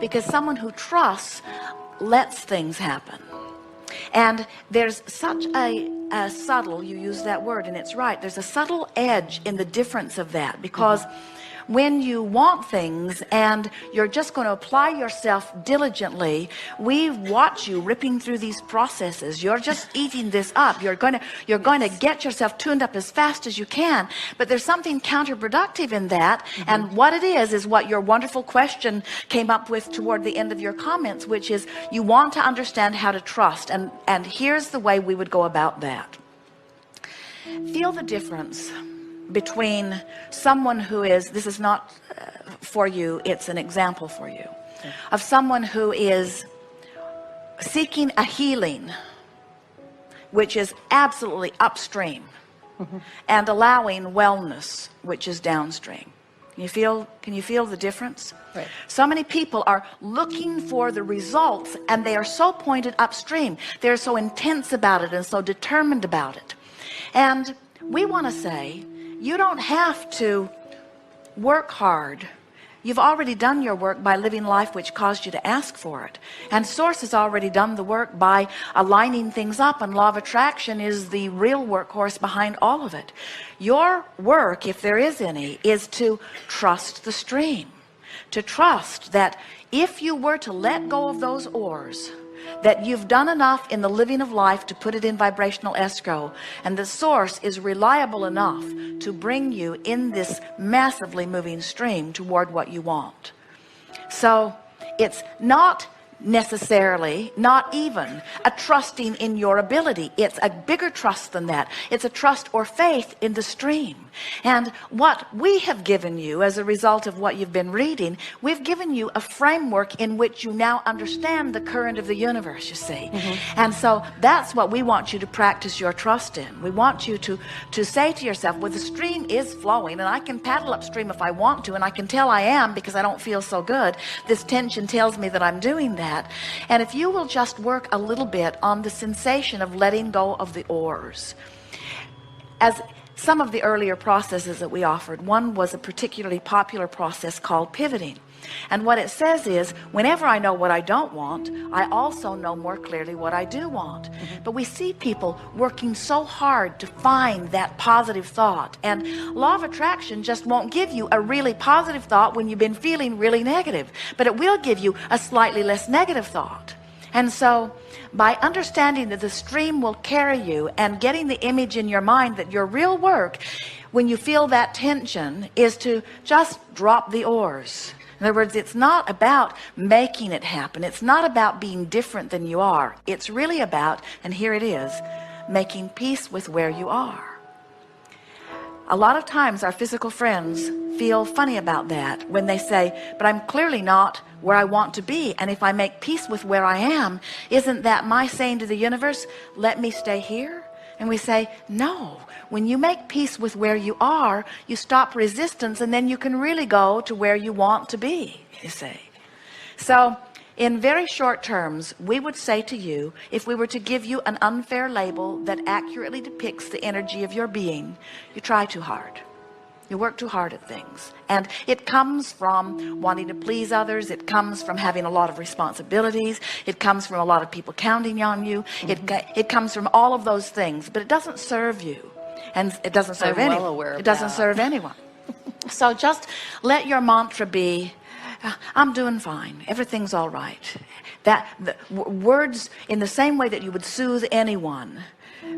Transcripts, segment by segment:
because someone who trusts lets things happen. And there's such a subtle, you use that word and it's right, there's a subtle edge in the difference of that, because when you want things and you're just going to apply yourself diligently, we watch you ripping through these processes. You're just eating this up. You're going to get yourself tuned up as fast as you can. But there's something counterproductive in that. And what it is what your wonderful question came up with toward the end of your comments, which is you want to understand how to trust. And here's the way we would go about that. Feel the difference between someone who is, this is not for you, it's an example for you, of someone who is seeking a healing, which is absolutely upstream, and allowing wellness, which is downstream. Can you feel the difference? Right. So many people are looking for the results, and they are so pointed upstream. They're so intense about it and so determined about it. And we want to say, you don't have to work hard. You've already done your work by living life which caused you to ask for it. And Source has already done the work by aligning things up, and law of attraction is the real workhorse behind all of it. Your work, if there is any, is to trust the stream. To trust that if you were to let go of those oars, that you've done enough in the living of life to put it in vibrational escrow, and the Source is reliable enough to bring you in this massively moving stream toward what you want. So it's not necessarily, not even a trusting in your ability. It's a bigger trust than that. It's a trust or faith in the stream. And what we have given you as a result of what you've been reading, we've given you a framework in which you now understand the current of the universe, you see. And so that's what we want you to practice your trust in. We want you to say to yourself, well, the stream is flowing and I can paddle upstream if I want to, and I can tell I am because I don't feel so good. This tension tells me that I'm doing that. And if you will just work a little bit on the sensation of letting go of the oars. As some of the earlier processes that we offered, one was a particularly popular process called pivoting. And what it says is, whenever I know what I don't want, I also know more clearly what I do want. But we see people working so hard to find that positive thought. And law of attraction just won't give you a really positive thought when you've been feeling really negative. But it will give you a slightly less negative thought. And so by understanding that the stream will carry you and getting the image in your mind that your real work, when you feel that tension, is to just drop the oars. In other words, it's not about making it happen. It's not about being different than you are. It's really about, and here it is, making peace with where you are. A lot of times our physical friends feel funny about that when they say, but I'm clearly not where I want to be. And if I make peace with where I am, isn't that my saying to the universe, let me stay here? And we say, no. When you make peace with where you are, you stop resistance, and then you can really go to where you want to be, you see. So in very short terms, we would say to you, if we were to give you an unfair label that accurately depicts the energy of your being, you try too hard. You work too hard at things. And it comes from wanting to please others. It comes from having a lot of responsibilities. It comes from a lot of people counting on you. It comes from all of those things, but it doesn't serve you. And it doesn't serve anyone. It doesn't serve anyone. So just let your mantra be, I'm doing fine. Everything's all right. That the words, in the same way that you would soothe anyone,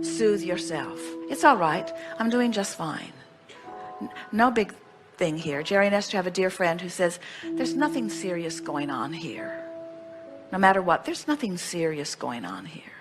soothe yourself. It's all right. I'm doing just fine. No big thing here. Jerry and Esther have a dear friend who says, there's nothing serious going on here. No matter what, there's nothing serious going on here.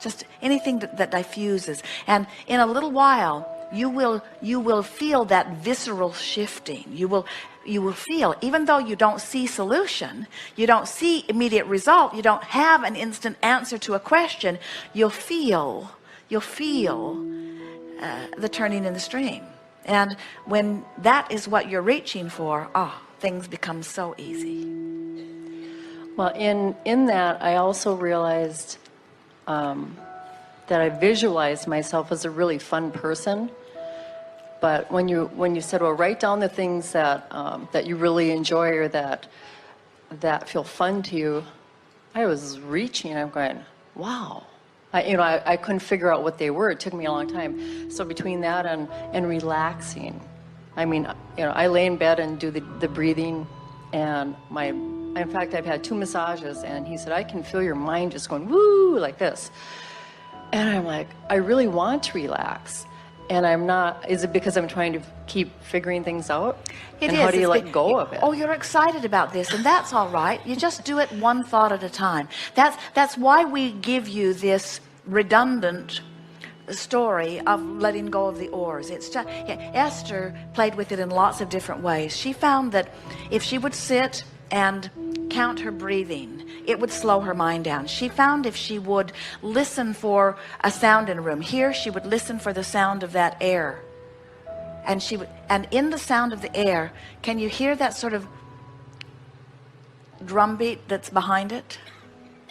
Just anything that diffuses. And in a little while, you will feel that visceral shifting. You will feel, even though you don't see solution, you don't see immediate result, you don't have an instant answer to a question, you'll feel the turning in the stream. And when that is what you're reaching for, things become so easy. Well, in that, I also realized that I visualized myself as a really fun person. But when you said, well, write down the things that that you really enjoy, or that that feel fun to you, I was reaching, I'm going, wow. I couldn't figure out what they were. It took me a long time. So between that and relaxing, I mean, I lay in bed and do the breathing, and in fact, I've had 2 massages, and he said, I can feel your mind just going, woo, like this. And I'm like, I really want to relax. And I'm not, is it because I'm trying to keep figuring things out? It and is. how do you let go of it? Oh, you're excited about this, and that's all right. You just do it one thought at a time. That's why we give you this redundant story of letting go of the oars. It's just, Esther played with it in lots of different ways. She found that if she would sit and count her breathing, it would slow her mind down. She found if she would listen for a sound in a room, here she would listen for the sound of that air, and in the sound of the air, can you hear that sort of drumbeat that's behind it?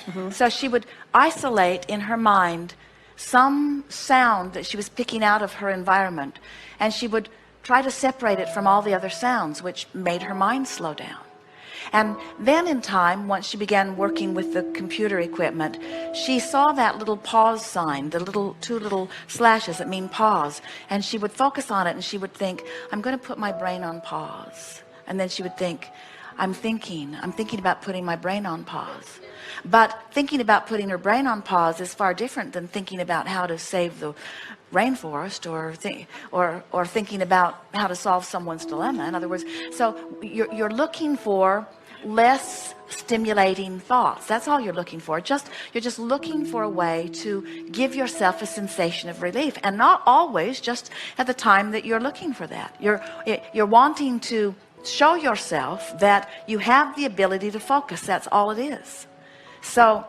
Mm-hmm. So she would isolate in her mind some sound that she was picking out of her environment, and she would try to separate it from all the other sounds, which made her mind slow down. And then in time, once she began working with the computer equipment, she saw that little pause sign, the 2 little slashes that mean pause, and she would focus on it, and she would think, I'm going to put my brain on pause. And then she would think, I'm thinking about putting my brain on pause. But thinking about putting her brain on pause is far different than thinking about how to save the rainforest, or thinking about how to solve someone's dilemma. In other words, so you're looking for less stimulating thoughts. That's all you're looking for. You're just looking for a way to give yourself a sensation of relief, and not always just at the time that you're looking for that. You're wanting to show yourself that you have the ability to focus. That's all it is. So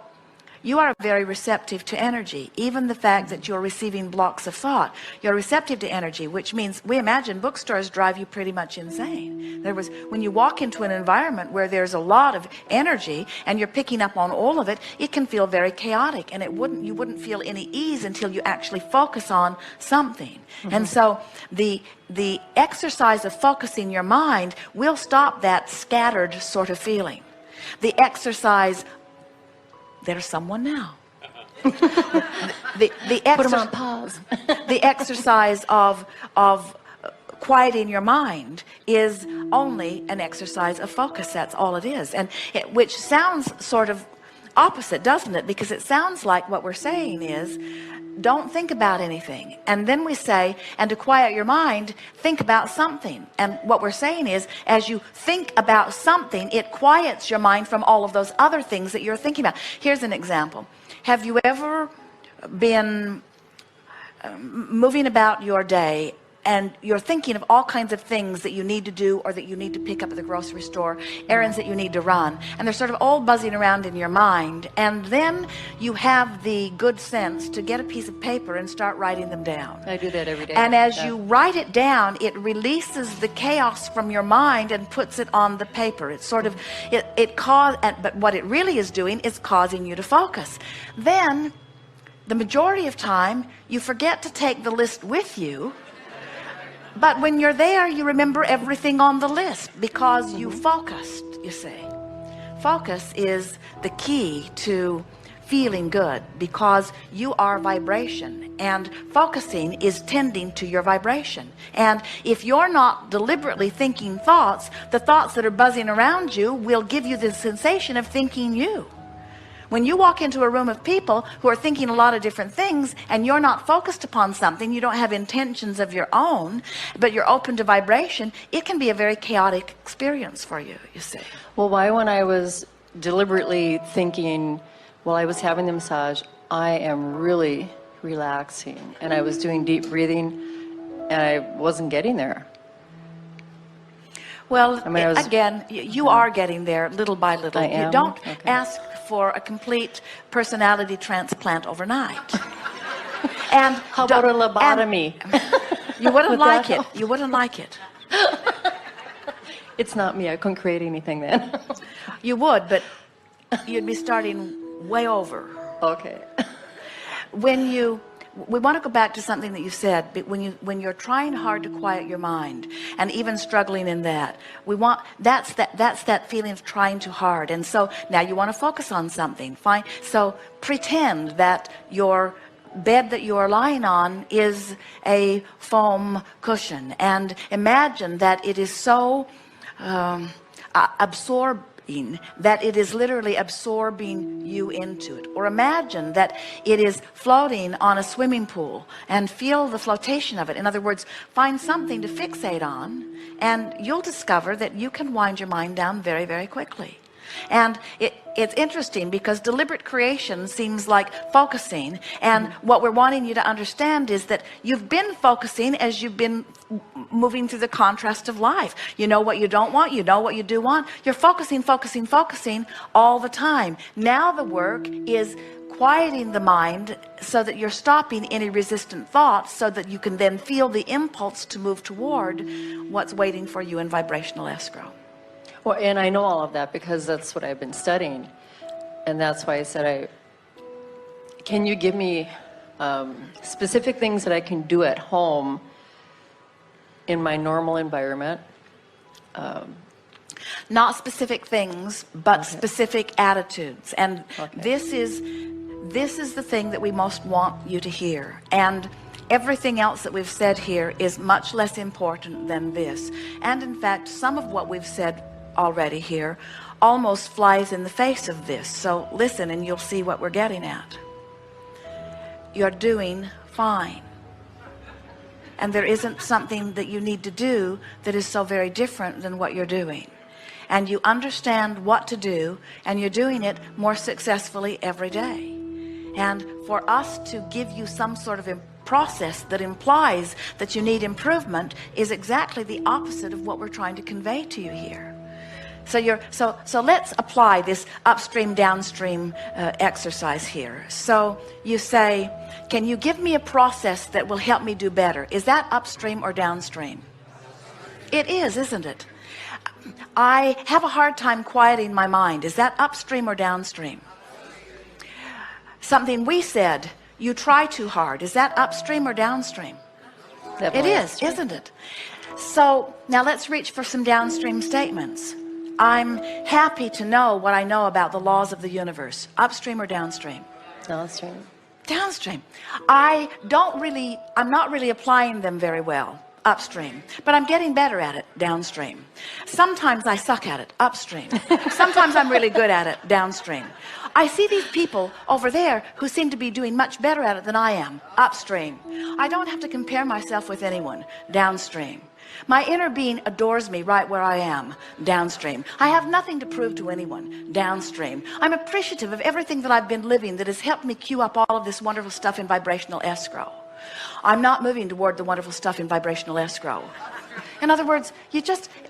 you are very receptive to energy. Even the fact that you're receiving blocks of thought, you're receptive to energy, which means we imagine bookstores drive you pretty much insane. In other words, when you walk into an environment where there's a lot of energy and you're picking up on all of it, it can feel very chaotic, and you wouldn't feel any ease until you actually focus on something. Mm-hmm. And so the exercise of focusing your mind will stop that scattered sort of feeling. The exercise, there's someone now. the Put them on pause. The exercise of quieting your mind is only an exercise of focus. That's all it is. And which sounds sort of opposite, doesn't it? Because it sounds like what we're saying is, don't think about anything. And then we say, and to quiet your mind, think about something. And what we're saying is, as you think about something, it quiets your mind from all of those other things that you're thinking about. Here's an example. Have you ever been moving about your day, and you're thinking of all kinds of things that you need to do, or that you need to pick up at the grocery store, errands that you need to run, and they're sort of all buzzing around in your mind, and then you have the good sense to get a piece of paper and start writing them down. I do that every day. And as you write it down, it releases the chaos from your mind and puts it on the paper. It's sort of, but what it really is doing is causing you to focus. Then the majority of time you forget to take the list with you. But when you're there, you remember everything on the list because you focused, you see. Focus is the key to feeling good, because you are vibration, and focusing is tending to your vibration. And if you're not deliberately thinking thoughts, the thoughts that are buzzing around you will give you the sensation of thinking you. When you walk into a room of people who are thinking a lot of different things, and you're not focused upon something, you don't have intentions of your own, but you're open to vibration, it can be a very chaotic experience for you, you see. Well, why, when I was deliberately thinking while I was having the massage, I am really relaxing, and I was doing deep breathing, and I wasn't getting there. Well, again, you are getting there little by little. I am? You don't Okay. ask for a complete personality transplant overnight. And how about a lobotomy? You wouldn't Would like that it. You wouldn't like it. It's not me. I couldn't create anything then. You would, but you'd be starting way over. Okay. When you we want to go back to something that you said. But when you're trying hard to quiet your mind, and even struggling in that, that's that feeling of trying too hard. And so now you want to focus on something. Fine. So pretend that your bed that you are lying on is a foam cushion, and imagine that it is so absorbing that it is literally absorbing you into it. Or imagine that it is floating on a swimming pool, and feel the flotation of it. In other words, find something to fixate on, and you'll discover that you can wind your mind down very, very quickly. And it's interesting because deliberate creation seems like focusing, and what we're wanting you to understand is that you've been focusing as you've been moving through the contrast of life. You know what you don't want, you know what you do want. You're focusing all the time. Now the work is quieting the mind so that you're stopping any resistant thoughts, so that you can then feel the impulse to move toward what's waiting for you in vibrational escrow. Well, and I know all of that because that's what I've been studying. And that's why I said, can you give me specific things that I can do at home in my normal environment? Not specific things, but Okay. specific attitudes. And Okay. this is the thing that we most want you to hear. And everything else that we've said here is much less important than this. And in fact, some of what we've said already here almost flies in the face of this. So listen and you'll see what we're getting at. You're doing fine, and there isn't something that you need to do that is so very different than what you're doing, and you understand what to do, and you're doing it more successfully every day. And for us to give you some sort of process that implies that you need improvement is exactly the opposite of what we're trying to convey to you here. So let's apply this upstream downstream exercise here. So you say, can you give me a process that will help me do better? Is that upstream or downstream? It is, isn't it? I have a hard time quieting my mind. Is that upstream or downstream? Something we said, you try too hard. Is that upstream or downstream? It is, isn't it? So now let's reach for some downstream statements. I'm happy to know what I know about the laws of the universe. Upstream or downstream? Downstream. Downstream. I'm not really applying them very well. Upstream. But I'm getting better at it. Downstream. Sometimes I suck at it. Upstream. Sometimes I'm really good at it. Downstream. I see these people over there who seem to be doing much better at it than I am. Upstream. I don't have to compare myself with anyone. Downstream. My inner being adores me right where I am. Downstream. I have nothing to prove to anyone. Downstream. I'm appreciative of everything that I've been living that has helped me queue up all of this wonderful stuff in vibrational escrow. I'm not moving toward the wonderful stuff in vibrational escrow. In other words,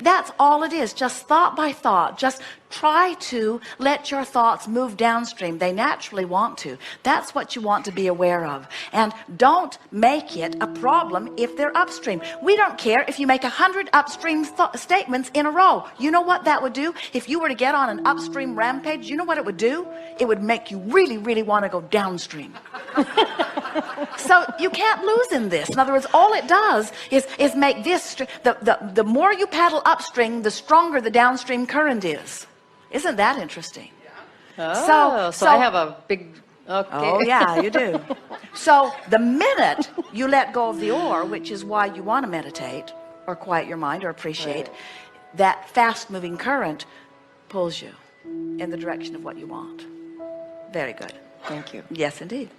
that's all it is. Just thought by thought. Just try to let your thoughts move downstream. They naturally want to. That's what you want to be aware of. And don't make it a problem if they're upstream. We don't care if you make 100 upstream statements in a row. You know what that would do? If you were to get on an upstream rampage, you know what it would do? It would make you really, really want to go downstream. So you can't lose in this. In other words, all it does is make this, the more you paddle upstream, the stronger the downstream current is. Isn't that interesting? Oh, so I have a big, okay. Oh yeah, you do. So the minute you let go of the or, which is why you want to meditate or quiet your mind or appreciate, that fast moving current pulls you in the direction of what you want. Very good. Thank you. Yes, indeed.